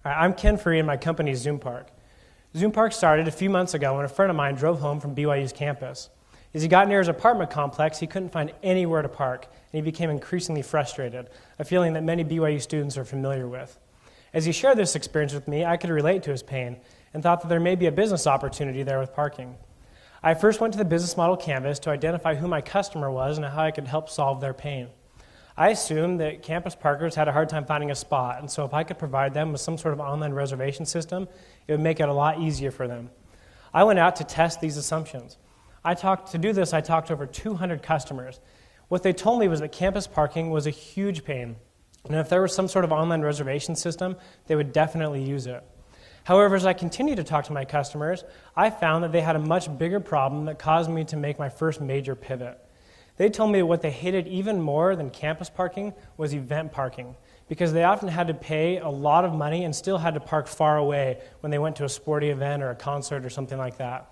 I'm Ken Free and my company is XoomPark. XoomPark started a few months ago when a friend of mine drove home from BYU's campus. As he got near his apartment complex, he couldn't find anywhere to park, and he became increasingly frustrated, a feeling that many BYU students are familiar with. As he shared this experience with me, I could relate to his pain and thought that there may be a business opportunity there with parking. I first went to the business model canvas to identify who my customer was and how I could help solve their pain. I assumed that campus parkers had a hard time finding a spot, and so if I could provide them with some sort of online reservation system, it would make it a lot easier for them. I went out to test these assumptions. To do this, I talked to over 200 customers. What they told me was that campus parking was a huge pain, and if there was some sort of online reservation system, they would definitely use it. However, as I continued to talk to my customers, I found that they had a much bigger problem that caused me to make my first major pivot. They told me that what they hated even more than campus parking was event parking, because they often had to pay a lot of money and still had to park far away when they went to a sporting event or a concert or something like that.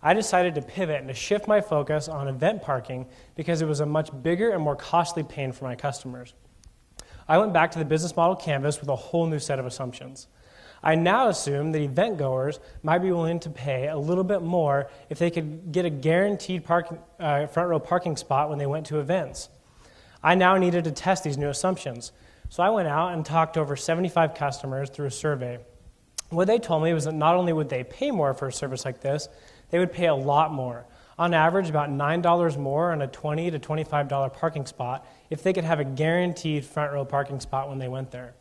I decided to pivot and to shift my focus on event parking because it was a much bigger and more costly pain for my customers. I went back to the business model canvas with a whole new set of assumptions. I now assume that event goers might be willing to pay a little bit more if they could get a guaranteed front row parking spot when they went to events. I now needed to test these new assumptions, so I went out and talked to over 75 customers through a survey. What they told me was that not only would they pay more for a service like this, they would pay a lot more. On average, about $9 more on a $20 to $25 parking spot if they could have a guaranteed front row parking spot when they went there.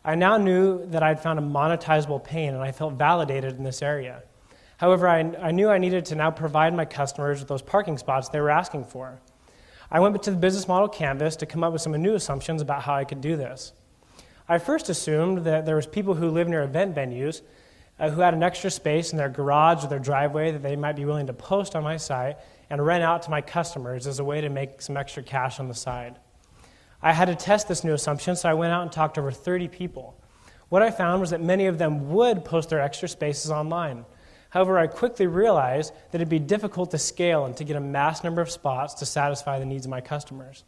I now knew that I'd found a monetizable pain, and I felt validated in this area. However, I knew I needed to now provide my customers with those parking spots they were asking for. I went to the business model canvas to come up with some new assumptions about how I could do this. I first assumed that there was people who live near event venues who had an extra space in their garage or their driveway that they might be willing to post on my site and rent out to my customers as a way to make some extra cash on the side. I had to test this new assumption, so I went out and talked to over 30 people. What I found was that many of them would post their extra spaces online. However, I quickly realized that it'd be difficult to scale and to get a mass number of spots to satisfy the needs of my customers.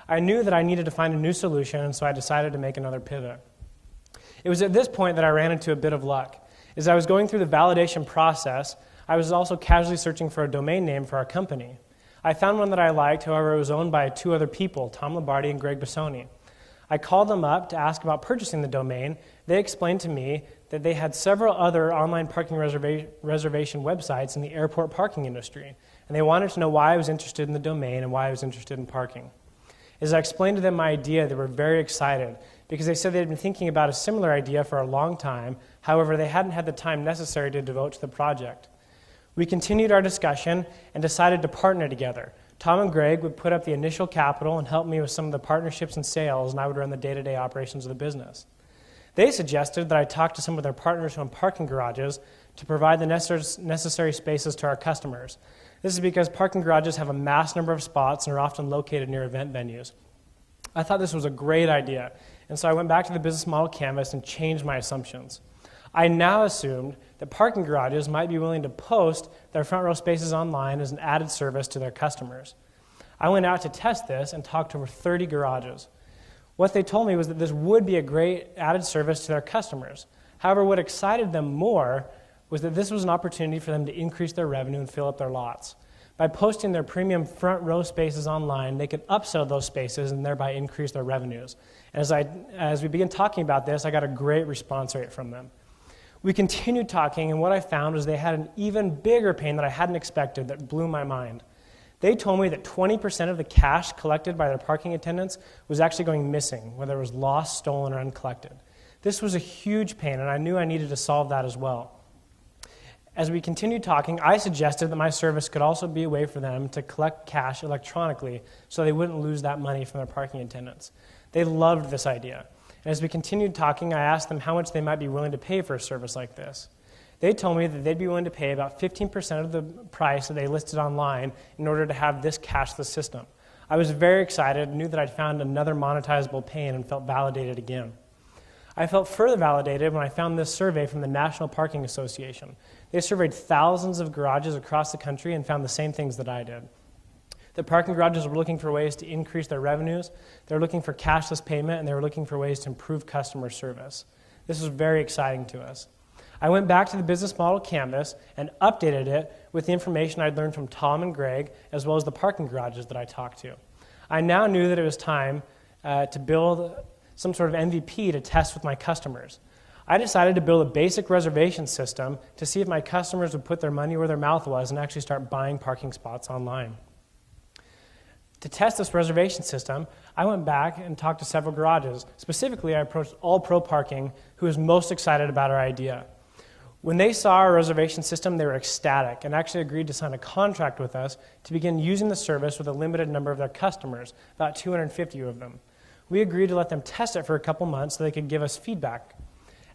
I knew that I needed to find a new solution, and so I decided to make another pivot. It was at this point that I ran into a bit of luck. As I was going through the validation process, I was also casually searching for a domain name for our company. I found one that I liked, however, it was owned by two other people, Tom Lombardi and Greg Bassoni. I called them up to ask about purchasing the domain. They explained to me that they had several other online parking reservation websites in the airport parking industry, and they wanted to know why I was interested in the domain and why I was interested in parking. As I explained to them my idea, they were very excited because they said they had been thinking about a similar idea for a long time. However, they hadn't had the time necessary to devote to the project. We continued our discussion and decided to partner together. Tom and Greg would put up the initial capital and help me with some of the partnerships and sales, and I would run the day-to-day operations of the business. They suggested that I talk to some of their partners who own parking garages to provide the necessary spaces to our customers. This is because parking garages have a mass number of spots and are often located near event venues. I thought this was a great idea, and so I went back to the business model canvas and changed my assumptions. I now assumed that parking garages might be willing to post their front row spaces online as an added service to their customers. I went out to test this and talked to over 30 garages. What they told me was that this would be a great added service to their customers. However, what excited them more was that this was an opportunity for them to increase their revenue and fill up their lots. By posting their premium front row spaces online, they could upsell those spaces and thereby increase their revenues. And as we began talking about this, I got a great response rate from them. We continued talking, and what I found was they had an even bigger pain that I hadn't expected that blew my mind. They told me that 20% of the cash collected by their parking attendants was actually going missing, whether it was lost, stolen, or uncollected. This was a huge pain, and I knew I needed to solve that as well. As we continued talking, I suggested that my service could also be a way for them to collect cash electronically so they wouldn't lose that money from their parking attendants. They loved this idea. And as we continued talking, I asked them how much they might be willing to pay for a service like this. They told me that they'd be willing to pay about 15% of the price that they listed online in order to have this cashless system. I was very excited and knew that I'd found another monetizable pain and felt validated again. I felt further validated when I found this survey from the National Parking Association. They surveyed thousands of garages across the country and found the same things that I did. The parking garages were looking for ways to increase their revenues, they were looking for cashless payment, and they were looking for ways to improve customer service. This was very exciting to us. I went back to the business model canvas and updated it with the information I'd learned from Tom and Greg, as well as the parking garages that I talked to. I now knew that it was time to build some sort of MVP to test with my customers. I decided to build a basic reservation system to see if my customers would put their money where their mouth was and actually start buying parking spots online. To test this reservation system, I went back and talked to several garages. Specifically, I approached All Pro Parking, who was most excited about our idea. When they saw our reservation system, they were ecstatic and actually agreed to sign a contract with us to begin using the service with a limited number of their customers, about 250 of them. We agreed to let them test it for a couple months so they could give us feedback.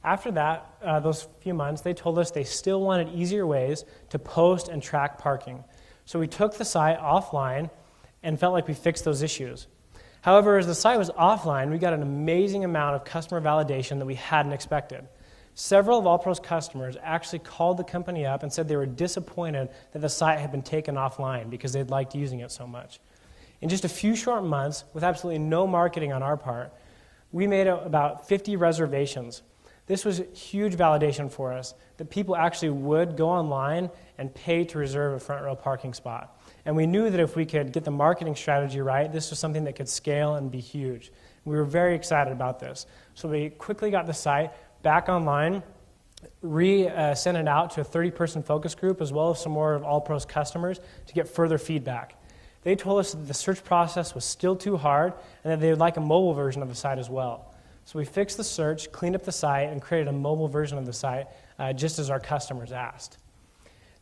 After that, those few months, they told us they still wanted easier ways to post and track parking. So we took the site offline and felt like we fixed those issues. However, as the site was offline, we got an amazing amount of customer validation that we hadn't expected. Several of AllPro's customers actually called the company up and said they were disappointed that the site had been taken offline because they'd liked using it so much. In just a few short months, with absolutely no marketing on our part, we made about 50 reservations. This was huge validation for us that people actually would go online and pay to reserve a front row parking spot. And we knew that if we could get the marketing strategy right, this was something that could scale and be huge. We were very excited about this. So we quickly got the site back online, sent it out to a 30-person focus group as well as some more of AllPro's customers to get further feedback. They told us that the search process was still too hard and that they would like a mobile version of the site as well. So we fixed the search, cleaned up the site, and created a mobile version of the site just as our customers asked.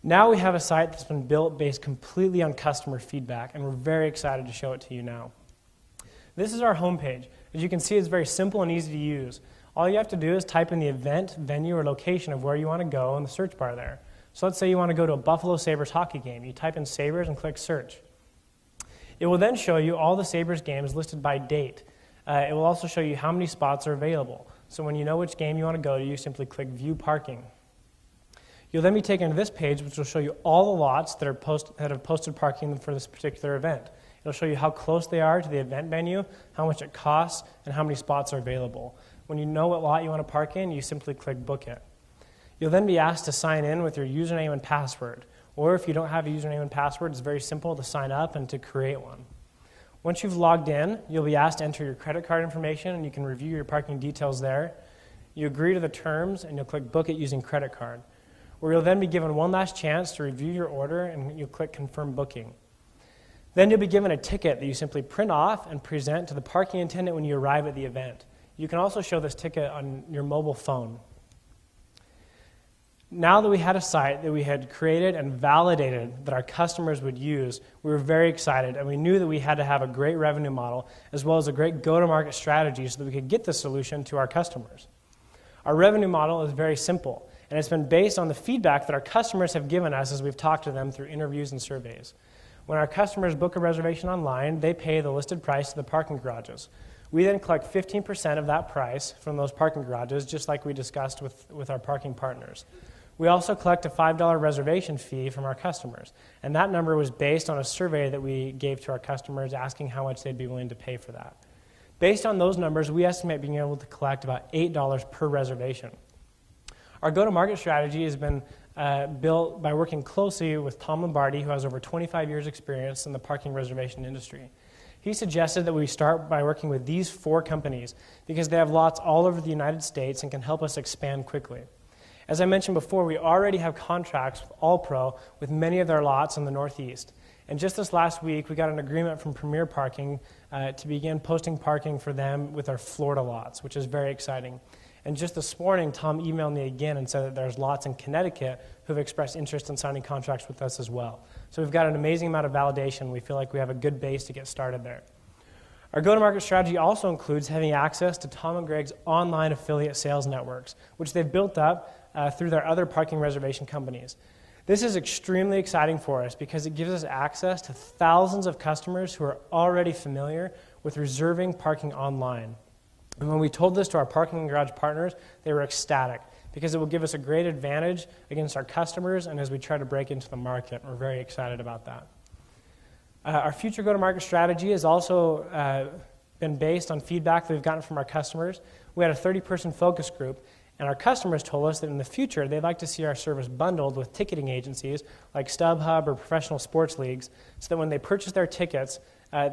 Now we have a site that's been built based completely on customer feedback, and we're very excited to show it to you now. This is our homepage. As you can see, it's very simple and easy to use. All you have to do is type in the event, venue, or location of where you want to go in the search bar there. So let's say you want to go to a Buffalo Sabres hockey game. You type in Sabres and click search. It will then show you all the Sabres games listed by date. It will also show you how many spots are available. So when you know which game you want to go to, you simply click View Parking. You'll then be taken to this page, which will show you all the lots that have posted parking for this particular event. It'll show you how close they are to the event venue, how much it costs, and how many spots are available. When you know what lot you want to park in, you simply click Book It. You'll then be asked to sign in with your username and password. Or if you don't have a username and password, it's very simple to sign up and to create one. Once you've logged in, you'll be asked to enter your credit card information, and you can review your parking details there. You agree to the terms, and you'll click Book It using credit card, where you'll then be given one last chance to review your order, and you'll click Confirm Booking. Then you'll be given a ticket that you simply print off and present to the parking attendant when you arrive at the event. You can also show this ticket on your mobile phone. Now that we had a site that we had created and validated that our customers would use, we were very excited, and we knew that we had to have a great revenue model as well as a great go-to-market strategy so that we could get this solution to our customers. Our revenue model is very simple, and it's been based on the feedback that our customers have given us as we've talked to them through interviews and surveys. When our customers book a reservation online, they pay the listed price to the parking garages. We then collect 15% of that price from those parking garages, just like we discussed with our parking partners. We also collect a $5 reservation fee from our customers, and that number was based on a survey that we gave to our customers asking how much they'd be willing to pay for that. Based on those numbers, we estimate being able to collect about $8 per reservation. Our go-to-market strategy has been built by working closely with Tom Lombardi, who has over 25 years' experience in the parking reservation industry. He suggested that we start by working with these 4 companies because they have lots all over the United States and can help us expand quickly. As I mentioned before, we already have contracts with AllPro with many of their lots in the Northeast. And just this last week, we got an agreement from Premier Parking to begin posting parking for them with our Florida lots, which is very exciting. And just this morning, Tom emailed me again and said that there's lots in Connecticut who have expressed interest in signing contracts with us as well. So we've got an amazing amount of validation. We feel like we have a good base to get started there. Our go-to-market strategy also includes having access to Tom and Greg's online affiliate sales networks, which they've built up through their other parking reservation companies. This is extremely exciting for us because it gives us access to thousands of customers who are already familiar with reserving parking online. And when we told this to our parking garage partners, they were ecstatic because it will give us a great advantage against our customers and as we try to break into the market. We're very excited about that. Our future go-to-market strategy has also been based on feedback that we've gotten from our customers. We had a 30-person focus group, And our customers told us that in the future, they'd like to see our service bundled with ticketing agencies like StubHub or professional sports leagues, so that when they purchase their tickets,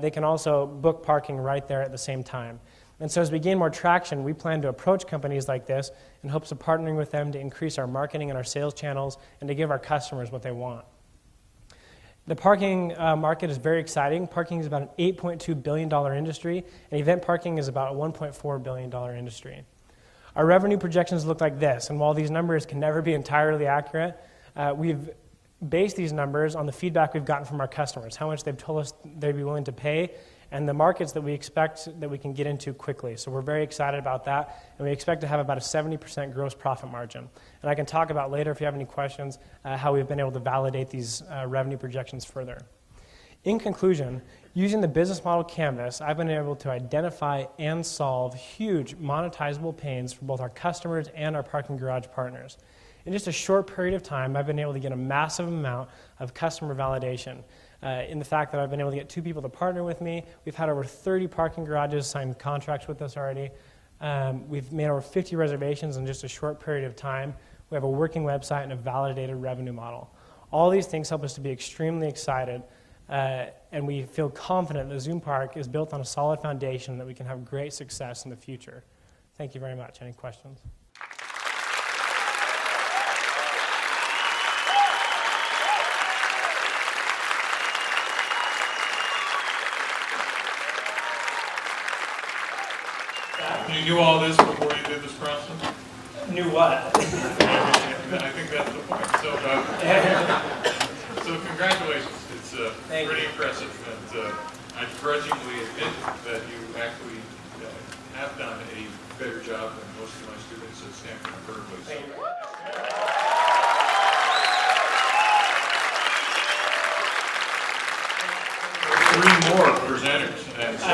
they can also book parking right there at the same time. And so as we gain more traction, we plan to approach companies like this in hopes of partnering with them to increase our marketing and our sales channels and to give our customers what they want. The parking market is very exciting. Parking is about an $8.2 billion industry, and event parking is about a $1.4 billion industry. Our revenue projections look like this, and while these numbers can never be entirely accurate, we've based these numbers on the feedback we've gotten from our customers, how much they've told us they'd be willing to pay, and the markets that we expect that we can get into quickly. So we're very excited about that, and we expect to have about a 70% gross profit margin. And I can talk about later, if you have any questions, how we've been able to validate these revenue projections further. In conclusion, using the business model canvas, I've been able to identify and solve huge monetizable pains for both our customers and our parking garage partners. In just a short period of time, I've been able to get a massive amount of customer validation. In the fact that I've been able to get 2 people to partner with me. We've had over 30 parking garages sign contracts with us already. We've made over 50 reservations in just a short period of time. We have a working website and a validated revenue model. All these things help us to be extremely excited, and we feel confident that XoomPark is built on a solid foundation that we can have great success in the future. Thank you very much. Any questions? You knew all this before you did this process? Knew what? I think that's the point. So congratulations. It's pretty impressive. And I grudgingly admit that you actually have done a better job than most of my students at Stanford and Berkeley. So. Thank you. Three more presenters. And so,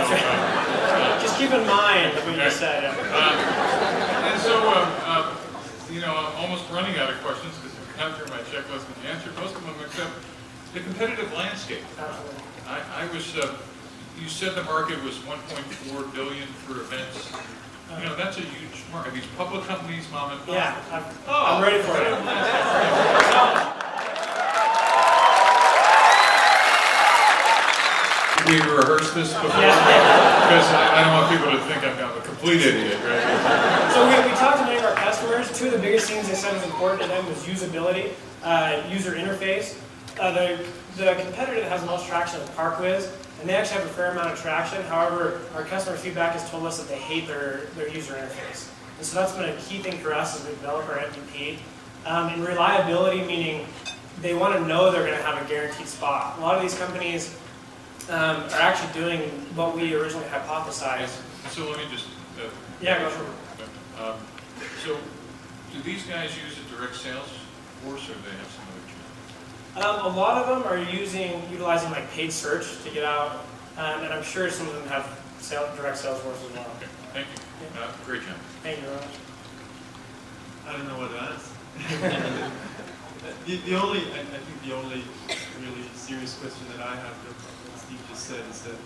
just keep in mind what you said. And so, I'm almost running out of questions because I've gone through my checklist and answered most of them except the competitive landscape. Absolutely. I was, you said the market was $1.4 billion for events. That's a huge market. These public companies, mom and pop. Yeah, I'm ready for it. Did we rehearse this before? Because I don't want people to think I'm a complete idiot, right? So we talked to many of our customers. 2 of the biggest things they said was important to them was usability, user interface. The competitor that has the most traction is ParkWiz, and they actually have a fair amount of traction. However, our customer feedback has told us that they hate their user interface. And so that's been a key thing for us as we develop our MVP. And reliability, meaning they want to know they're going to have a guaranteed spot. A lot of these companies are actually doing what we originally hypothesized. So let me just... yeah, go for it. So do these guys use a direct sales force, or do they have some other channel? A lot of them are utilizing like paid search to get out, and I'm sure some of them have direct sales force as well. Okay, thank you. Yeah. Great job. Thank you very much. I don't know what to ask. I think the only really serious question that I have that Steve just said is that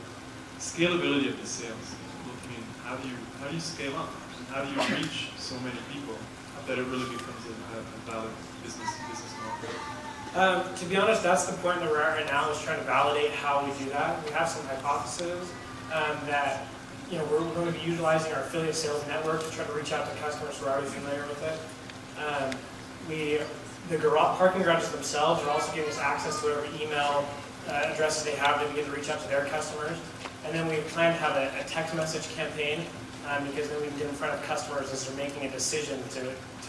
scalability of the sales. I mean, how do you scale up? And how do you reach so many people that it really becomes a valid business model? To be honest, that's the point that we're at right now, is trying to validate how we do that. We have some hypotheses that we're going to be utilizing our affiliate sales network to try to reach out to customers who are already familiar with it. The parking garages themselves are also giving us access to whatever email addresses they have to begin to reach out to their customers. And then we plan to have a text message campaign because then we can get in front of customers as they're making a decision to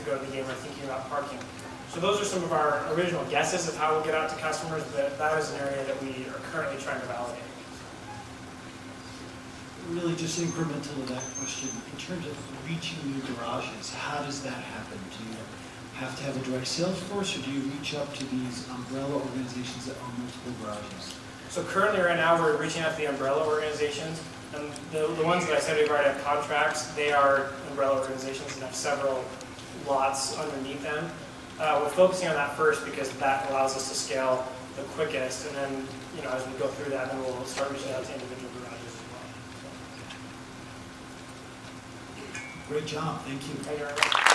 go to the game or thinking about parking. So those are some of our original guesses of how we'll get out to customers, but that is an area that we are currently trying to validate. Really just incremental to that question, in terms of reaching new garages, how does that happen? Do you have to have a direct sales force, or do you reach up to these umbrella organizations that own multiple garages? So currently right now we're reaching out to the umbrella organizations, and the ones that I said we've already have contracts, they are umbrella organizations and have several lots underneath them. We're focusing on that first because that allows us to scale the quickest, and then as we go through that, then we'll start reaching out to individual garages as well. Great job, thank you. Thank you very much.